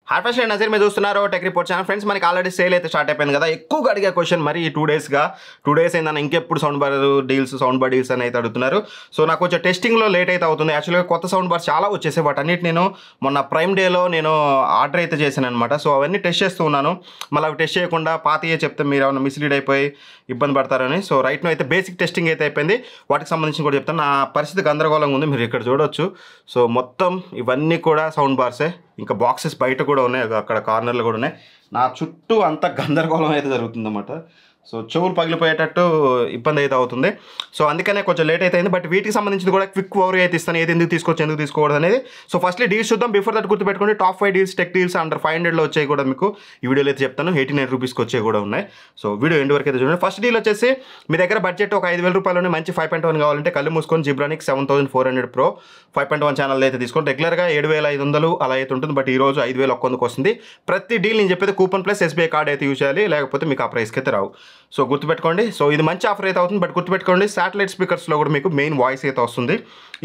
Hi friends, నేను నజీర్. మీరు చూస్తున్నారు టెక్ రిపోర్ట్ ఛానల్. ఫ్రెండ్స్, మనకి ఆల్రెడీ సేల్ అయితే స్టార్ట్ అయిపోయింది కదా. ఎక్కువగా అడిగే క్వశ్చన్ మరి ఈ 2 డేస్ అయిందన్న ఇంకెప్పుడు సౌండ్ బార్ డీల్స్ అని అయితే అడుగుతున్నారు. సో నాకు కొంచెం టెస్టింగ్లో లేట్ అయితే అవుతుంది. యాక్చువల్గా కొత్త సౌండ్ బార్స్ చాలా వచ్చేసాయి. వాటి అన్నిటి నేను మొన్న ప్రైమ్ డేలో నేను ఆర్డర్ అయితే చేశాను అనమాట. సో అవన్నీ టెస్ట్ చేస్తూ ఉన్నాను. మళ్ళీ అవి టెస్ట్ చేయకుండా పాతయే చెప్తే మీరు ఏమైనా మిస్లీడ్ అయిపోయి ఇబ్బంది పడతారని. సో రైట్ నో అయితే బేసిక్ టెస్టింగ్ అయితే అయిపోయింది. వాటికి సంబంధించి కూడా చెప్తాను. నా పరిస్థితి గందరగోళంగా ఉంది, మీరు ఇక్కడ చూడొచ్చు. సో మొత్తం ఇవన్నీ కూడా సౌండ్ బార్సే. ఇంకా బాక్సెస్ బయట కూడా ఉన్నాయి, అక్కడ కార్నర్లు కూడా ఉన్నాయి. నా చుట్టూ అంత గందరగోళం అయితే జరుగుతుందన్నమాట. సో చెవులు పగిలిపోయేటట్టు ఇబ్బంది అయితే అవుతుంది. సో అందుకనే కొంచెం లేట్ అయితే అయింది. బట్ వీటికి సంబంధించి కూడా క్విక్ ఓవర్ అయితే ఇస్తాను, ఏది ఎందుకు తీసుకోవచ్చు ఎందుకు తీసుకోకూడదు అనేది. సో ఫస్ట్లీ డీల్స్ చూద్దాం. బిఫోర్ దట్ గుర్తుపెట్టుకోండి, top 5 deals, tech deals under 500లో వచ్చాయి కూడా మీకు ఈ వీడియోలో అయితే చెప్తాను. 89 రూపీస్కి వచ్చాయి కూడా ఉన్నాయి. సో వీడియో ఎండ్ వరకు అయితే చూడండి. ఫస్ట్ డీల్ వచ్చేసి మీ దగ్గర బడ్జెట్ ఒక 5,000 రూపాయలు మంచి 5.1 కావాలంటే కళ్ళు మూసుకొని జిబ్రానిక్ 7400 Pro 5.1 ఛానల్ అయితే తీసుకోండి. రెగ్యులర్గా 7,500 అలా అయితే ఉంటుంది. బట్ ఈ రోజు 5,000 వస్తుంది. ప్రతి డీల్ నేను చెప్పేది కూపన్ ప్లస్ SBI కార్డ్ అయితే యూజ్ చేయాలి, లేకపోతే మీకు ఆ ప్రైస్కి అయితే రావు. సో గుర్తుపెట్టుకోండి. సో ఇది మంచి ఆఫర్ అయితే అవుతుంది. బట్ గుర్తుపెట్టుకోండి, శాటిలైట్ స్పీకర్స్లో కూడా మీకు మెయిన్ వాయిస్ అయితే వస్తుంది.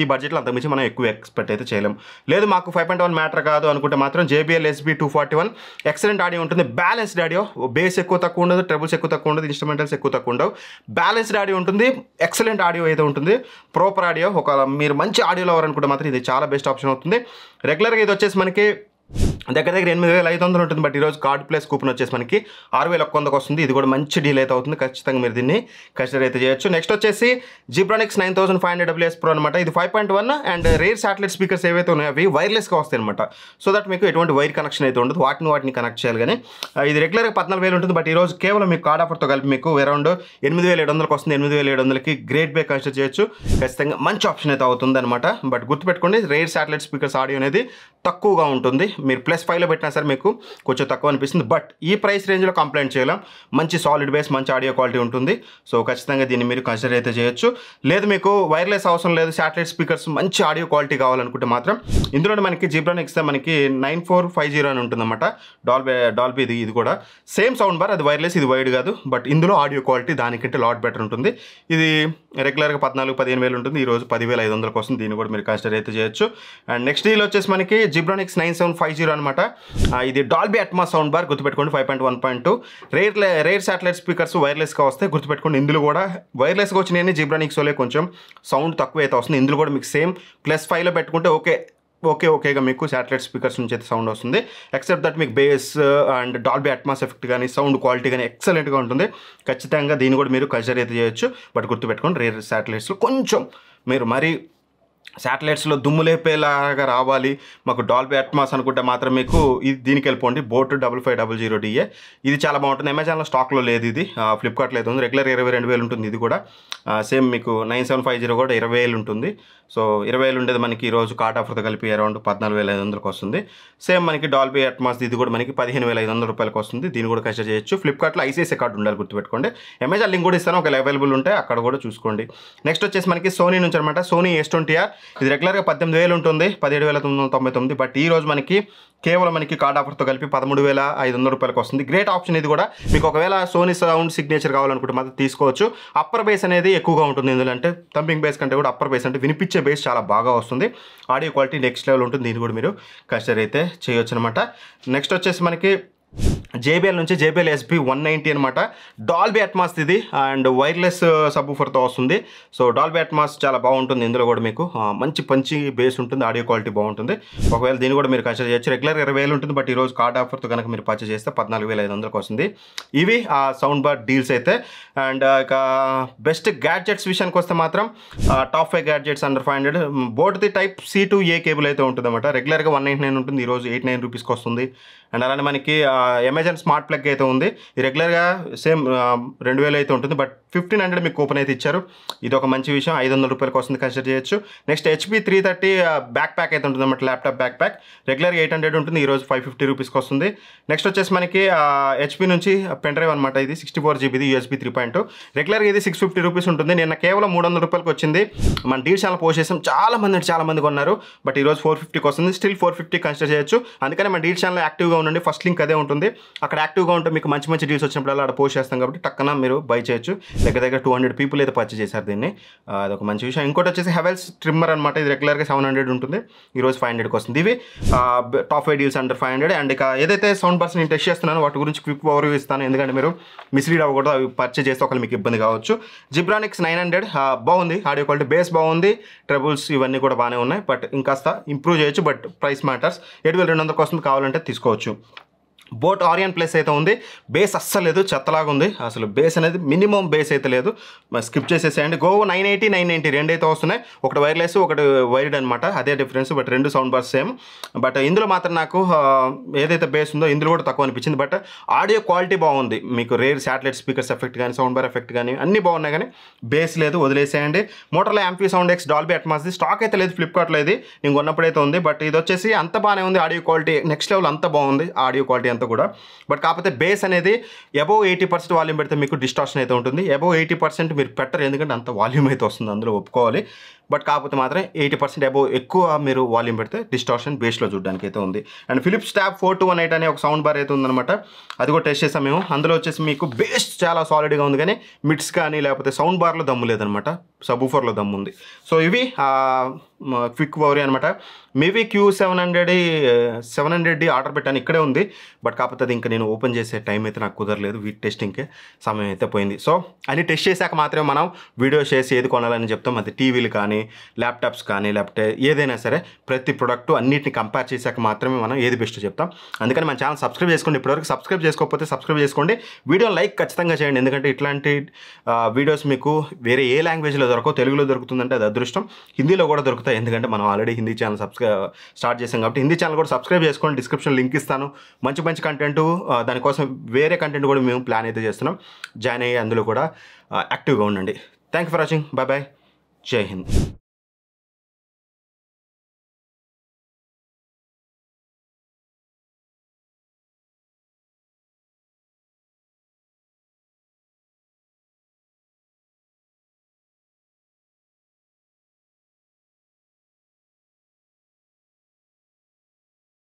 ఈ బడ్జెట్లో అంతకుమించి మనం ఎక్కువ ఎక్స్పెక్ట్ అయితే చేయలేం. లేదు మాకు 5.1 మ్యాటర్ కాదు అనుకుంటే మాత్రం JBL SB241 ఎక్సలెంట్ ఆడియో ఉంటుంది. బ్యాలెన్స్డ్ ఆడియో, బేస్ ఎక్కువ తక్కువ ఉండదు, ట్రబుల్స్ ఎక్కువ తక్కువ ఉండదు, ఇన్స్ట్రుమెంటల్స్ ఎక్కువ తక్కువ ఉండవు. బ్యాలెన్స్డ్ ఆడియో ఉంటుంది, ఎక్సలెంట్ ఆడియో అయితే ఉంటుంది, ప్రాపర్ ఆడియో. ఒక మీరు మంచి ఆడియో లవర్ అనుకుంటే మాత్రం ఇది చాలా బెస్ట్ ఆప్షన్ అవుతుంది. రెగ్యులర్గా ఇది వచ్చేసి మనకి దగ్గర 8,500 ఉంటుంది. బట్ ఈరోజు కార్డ్ ప్లస్ కూపన్ వచ్చేసి మనకి 6,100 వస్తుంది. ఇది కూడా మంచి డీల్ అయితే అవుతుంది. ఖచ్చితంగా మీరు దీన్ని కన్సిడర్ అయితే చేయొచ్చు. నెక్స్ట్ వచ్చేసి జిబ్రానిక్స్ 9500 WS Pro అనమాట. ఇది 5.1 అండ్ రేర్ శాటిలైట్ స్పీకర్స్ ఏవైతే ఉన్నాయో అవి వైర్లెస్గా వస్తాయి అనమాట. సో దట్ మీకు ఎటువంటి వైర్ కనెక్షన్ అయితే ఉండదు, వాటిని కనెక్ట్ చేయాలి. కానీ ఇది రెగ్యులర్గా 14,000 ఉంటుంది. బట్ ఈరోజు కేవలం మీకు కార్డ్ ఆఫర్తో కలిపి మీకు అరౌండ్ 8,700 వస్తుంది. 8,700కి గ్రేట్ బే కన్సిడర్ చేయొచ్చు. ఖచ్చితంగా మంచి ఆప్షన్ అయితే అవుతుంది అనమాట. బట్ గుర్తుపెట్టుకోండి, రేర్ శాటిలైట్ స్పీకర్స్ ఆడియో అనేది తక్కువగా ఉంటుంది. మీరు +5లో పెట్టినా సరే మీకు కొంచెం తక్కువ అనిపిస్తుంది. బట్ ఈ ప్రైస్ రేంజ్లో కంప్లైంట్ చేయలేం. మంచి సాలిడ్ బేస్, మంచి ఆడియో క్వాలిటీ ఉంటుంది. సో ఖచ్చితంగా దీన్ని మీరు కన్సిడర్ అయితే చేయొచ్చు. లేదు మీకు వైర్లెస్ అవసరం లేదు, శాటిలైట్ స్పీకర్స్ మంచి ఆడియో క్వాలిటీ కావాలనుకుంటే మాత్రం ఇందులో మనకి జిబ్రానిక్స్ మనకి 9450 అని ఉంటుందన్నమాట. డాల్బీ ఇది కూడా సేమ్ సౌండ్ బార్, అది వైర్లెస్, ఇది వైడ్ కాదు. బట్ ఇందులో ఆడియో క్వాలిటీ దానికంటే లాట్ బెటర్ ఉంటుంది. ఇది రెగ్యులర్గా 14,000-15,000 ఉంటుంది. ఈరోజు 10,500 వస్తుంది. దీన్ని కూడా మీరు కన్సిడర్ అయితే చేయొచ్చు. అండ్ నెక్స్ట్ డీల్ వచ్చేసి మనకి జిబ్రానిక్స్ 9750 అనమాట. ఇది డాల్బీ అట్మాస్ సౌండ్ బార్. గుర్తుపెట్టుకోండి 5.1.2 రేర్ శాటిలైట్ స్పీకర్స్ వైర్లెస్గా వస్తాయి. గుర్తుపెట్టుకోండి, ఇందులో కూడా వైర్లెస్గా వచ్చినాయని జిబ్రానిక్స్లో కొంచెం సౌండ్ తక్కువ అయితే వస్తుంది. ఇందులో కూడా మీకు సేమ్ +5లో పెట్టుకుంటే ఓకేగా మీకు శాటిలైట్ స్పీకర్స్ నుంచి అయితే సౌండ్ వస్తుంది. ఎక్సెప్ట్ దట్ మీకు base and Dolby Atmos effect కానీ సౌండ్ క్వాలిటీ కానీ ఎక్సలెంట్గా ఉంటుంది. ఖచ్చితంగా దీన్ని కూడా మీరు కన్సిడర్ అయితే చేయొచ్చు. బట్ గుర్తుపెట్టుకోండి, రేర్ శాటిలైట్స్లో కొంచెం మీరు మరీ శాటిలైట్స్లో దుమ్ము లేపేలాగా రావాలి, మాకు డాల్బీ అట్మాస్ అనుకుంటే మాత్రం మీకు దీనికి వెళ్ళిపోండి. Boat 5500DA. ఇది చాలా బాగుంటుంది. అమెజాన్లో స్టాక్లో లేదు, ఇది ఫ్లిప్కార్ట్లో అయితే ఉంది. రెగ్యులర్ 22,000 ఉంటుంది. ఇది కూడా సేమ్ మీకు 9750 కూడా 20,000 ఉంటుంది. సో 20,000 ఉండేది మనకి ఈరోజు కార్డ్ ఆఫర్తో కలిపి అరౌండ్ 14,500 వస్తుంది. సేమ్ మనకి డాల్బీ అట్మాస్ ఇది కూడా మనకి 15,500 రూపాయలకు వస్తుంది. దీన్ని కూడా కన్సిడర్ చేయొచ్చు. ఫ్లిప్కార్ట్లో ICICI కార్డు ఉండాలి, గుర్తుపెట్టుకోండి. అమెజాన్ లింక్ కూడా ఇస్తాను, ఒకవేళ అవైలబుల్ ఉంటే అక్కడ కూడా చూసుకోండి. నెక్స్ట్ వచ్చేసి మనకి సోనీ నుంచి అనమాట. సోనీ S20R ఇది రెగ్యులర్గా 18,000 ఉంటుంది, 17,999. బట్ ఈ రోజు మనకి కేవలం మనకి కార్డ్ ఆఫర్తో కలిపి 13,500 రూపాయలకు వస్తుంది. గ్రేట్ ఆప్షన్ ఇది కూడా. మీకు ఒకవేళ సోనీ సౌండ్ సిగ్నేచర్ కావాలనుకుంటే మాత్రం తీసుకోవచ్చు. అప్పర్ బేస్ అనేది ఎక్కువగా ఉంటుంది ఇందులో. అంటే థంపింగ్ బేస్ కంటే కూడా అప్పర్ బేస్ అంటే వినిపించే బేస్ చాలా బాగా వస్తుంది. ఆడియో క్వాలిటీ నెక్స్ట్ లెవెల్ ఉంటుంది. దీన్ని కూడా మీరు కన్సిడర్ అయితే చేయొచ్చు అనమాట. నెక్స్ట్ వచ్చేసి మనకి JBL నుంచి JBL SB190 అనమాట. డాల్బీ అట్మాస్ ఇది అండ్ వైర్లెస్ సబ్‌వూఫర్తో వస్తుంది. సో డాల్బీ అట్మాస్ చాలా బాగుంటుంది. ఇందులో కూడా మీకు మంచి బేస్ ఉంటుంది, ఆడియో క్వాలిటీ బాగుంటుంది. ఒకవేళ దీన్ని కూడా మీరు కన్సిడర్ చేయొచ్చు. రెగ్యులర్ 20,000 ఉంటుంది. బట్ ఈరోజు కార్డ్ ఆఫర్తో కనుక మీరు పర్చేస్ చేస్తే 14,500 వస్తుంది. ఇవి ఆ సౌండ్ బార్ డీల్స్ అయితే. అండ్ ఇక బెస్ట్ గ్యాడ్జెట్స్ విషయానికి వస్తే మాత్రం టాప్ 5 గ్యాడ్జెట్స్ అండర్ 500 బోట్ది టైప్ C2A కేబుల్ అయితే ఉంటుంది అనమాట. రెగ్యులర్గా 199 ఉంటుంది. ఈరోజు 89 రూపీస్కి వస్తుంది. అండ్ అలానే మనకి అమెజాన్ స్మార్ట్ ప్లగ్ అయితే ఉంది. ఇది రెగ్యులర్గా సేమ్ 2,000 అయితే ఉంటుంది. బట్ 1,500 మీకు కూపన్ అయితే ఇచ్చారు. ఇది ఒక మంచి విషయం. 500 రూపాయలకు వస్తుంది, కన్సిడర్ చేయొచ్చు. నెక్స్ట్ HP 330 బ్యాక్ ప్యాక్ అయితే ఉంటుంది అన్నమాట. ల్యాప్టాప్ బ్యాక్ ప్యాక్ రెగ్యులర్గా 800 ఉంటుంది. ఈరోజు 550 రూపీస్కి వస్తుంది. నెక్స్ట్ వచ్చేసి మనకి HP నుంచి పెన్ డ్రైవ్ అనమాట. ఇది 64GB USB 3.2 రెగ్యులర్గా ఇది 650 రూపీస్ ఉంటుంది. నిన్న కేవలం 300 రూపాయలకు వచ్చింది. మన డీల్ ఛానల్ పోస్ట్ చేసాం, చాలా మంది కొన్నారు. బట్ ఈరోజు 450కి వస్తుంది. స్టిల్ 450 కన్సిడర్ చేయొచ్చు. అందుకని మన డీల్ ఛానల్ యాక్టివ్గా ఉండండి. ఫస్ట్ లింక్ అదే ఉంటుంది. అక్కడ యాక్టివ్గా ఉంటే మీకు మంచి మంచి డీల్స్ వచ్చినప్పుడు అక్కడ పోస్ట్ చేస్తాం కాబట్టి టక్కన మీరు బై చేయొచ్చు. దగ్గర 200 పీపుల్ అయితే పర్చేస్ చేశారు దీన్ని. అదొక మంచి విషయం. ఇంకోటి వచ్చేసి హెవెల్స్ ట్రిమ్మర్ అనమాట. ఇది రెగ్యులర్గా 700 ఉంటుంది, ఈరోజు 500కి వస్తుంది. ఇవి టాప్ 5 డీల్స్ అండర్ 500. అండ్ ఇక ఏదైతే సౌండ్ బార్స్ నేను టెస్ట్ చేస్తున్నాను వాటి గురించి క్విక్ ఓవర్వ్యూ ఇస్తాను, ఎందుకంటే మీరు మిస్లీడ్ అవ్వకూడదు. అవి పర్చేస్ చేస్తే ఒకళ్ళు మీకు ఇబ్బంది కావచ్చు. జిబ్రానిక్స్ 900 బాగుంది, ఆడియో క్వాలిటీ బేస్ బాగుంది, ట్రబుల్స్ ఇవన్నీ కూడా బాగానే ఉన్నాయి. బట్ ఇంకాస్త ఇంప్రూవ్ చేయొచ్చు, బట్ ప్రైస్ మ్యాటర్స్. 7200 వస్తుంది, కావాలంటే తీసుకోవచ్చు. బోట్ ఆరియన్ ప్లస్ అయితే ఉంది, బేస్ అస్సలు లేదు, చెత్తలాగా ఉంది. అసలు బేస్ అనేది మినిమం బేస్ అయితే లేదు, స్కిప్ చేసేసేయండి. గో 980, 990 రెండు అయితే వస్తున్నాయి, ఒకటి వైర్లెస్ ఒకటి వైర్డ్ అనమాట, అదే డిఫరెన్స్. బట్ రెండు సౌండ్ బార్స్ సేమ్. బట్ ఇందులో మాత్రం నాకు ఏదైతే బేస్ ఉందో ఇందులో కూడా తక్కువ అనిపించింది. బట్ ఆడియో క్వాలిటీ బాగుంది, మీకు రేర్ శాటిలైట్ స్పీకర్స్ ఎఫెక్ట్ కానీ సౌండ్ బార్ ఎఫెక్ట్ కానీ అన్నీ బాగున్నాయి, కానీ బేస్ లేదు, వదిలేసేయండి. మోటర్లో యాంఫీ సౌండ్ ఎక్స్ డాల్బీ అట్మాస్ది స్టాక్ అయితే లేదు, ఫ్లిప్కార్ట్లో ఇది నేను కొన్నప్పుడైతే ఉంది. బట్ ఇది వచ్చేసి అంత బాగానే ఉంది, ఆడియో క్వాలిటీ నెక్స్ట్ లెవెల్, అంత బాగుంది ఆడియో క్వాలిటీ అంతా కూడా. బట్ కాకపోతే బేస్ అనేది అబోవ్ 80% వాల్యూమ్ పెడితే మీకు డిస్టార్షన్ అయితే ఉంటుంది. అబోవ్ 80% మీరు పెట్టరు, ఎందుకంటే అంత వాల్యూమ్ అయితే వస్తుంది, అందులో ఒప్పుకోవాలి. బట్ కాకపోతే మాత్రం 80% అబోవ్ ఎక్కువ మీరు వాల్యూమ్ పెడితే డిస్టార్షన్ బేస్లో చూడడానికి అయితే ఉంది. అండ్ ఫిలిప్స్ ట్యాబ్ 4218 అనే ఒక సౌండ్ బార్ అయితే ఉందన్నమాట, అది కూడా టెస్ట్ చేసాం మేము. అందులో వచ్చేసి మీకు బేస్ చాలా సాలిడ్గా ఉంది, కానీ మిడ్స్ కానీ లేకపోతే సౌండ్ బార్లో దమ్ము లేదనమాట, సబూఫర్లో దమ్ము ఉంది. సో ఇవి క్విక్ ఓవర్వ్యూ అనమాట. మేబీ Q700D ఆర్డర్ పెట్టాను, ఇక్కడే ఉంది. బట్ కాకపోతే అది ఇంకా నేను ఓపెన్ చేసే టైం అయితే నాకు కుదరలేదు, వీటి టెస్టింగ్కే సమయం అయితే పోయింది. సో అన్ని టెస్ట్ చేశాక మాత్రమే మనం వీడియో చేసి ఏది కొనాలని చెప్తాం. అది టీవీలు కానీ ల్యాప్టాప్స్ కానీ లేకపోతే ఏదైనా సరే ప్రతి ప్రొడక్ట్ అన్నిటిని కంపేర్ చేశాక మాత్రమే మనం ఏది బెస్ట్ చెప్తాం. అందుకని మన ఛానల్ సబ్స్క్రైబ్ చేసుకోండి. ఇప్పటివరకు సబ్స్క్రైబ్ చేసుకోకపోతే సబ్స్క్రైబ్ చేసుకోండి, వీడియో లైక్ ఖచ్చితంగా చేయండి, ఎందుకంటే ఇట్లాంటి వీడియోస్ మీకు వేరే ఏ లాంగ్వేజ్లో దొరకవు, తెలుగులో దొరుకుతుందంటే అది అదృష్టం. హిందీలో కూడా దొరుకుతాయి, ఎందుకంటే మనం ఆల్రెడీ హిందీ ఛానల్ స్టార్ట్ చేసాం కాబట్టి హిందీ ఛానల్ కూడా సబ్స్క్రైబ్ చేసుకోండి. డిస్క్రిప్షన్ లింక్ ఇస్తాను, మంచి మంచి కంటెంట్, దానికోసం వేరే కంటెంట్ కూడా మేము ప్లాన్ అయితే చేస్తున్నాం, జాయిన్ అయ్యి అందులో కూడా యాక్టివ్గా ఉండండి. Thank you for watching, bye bye, జై హింద్.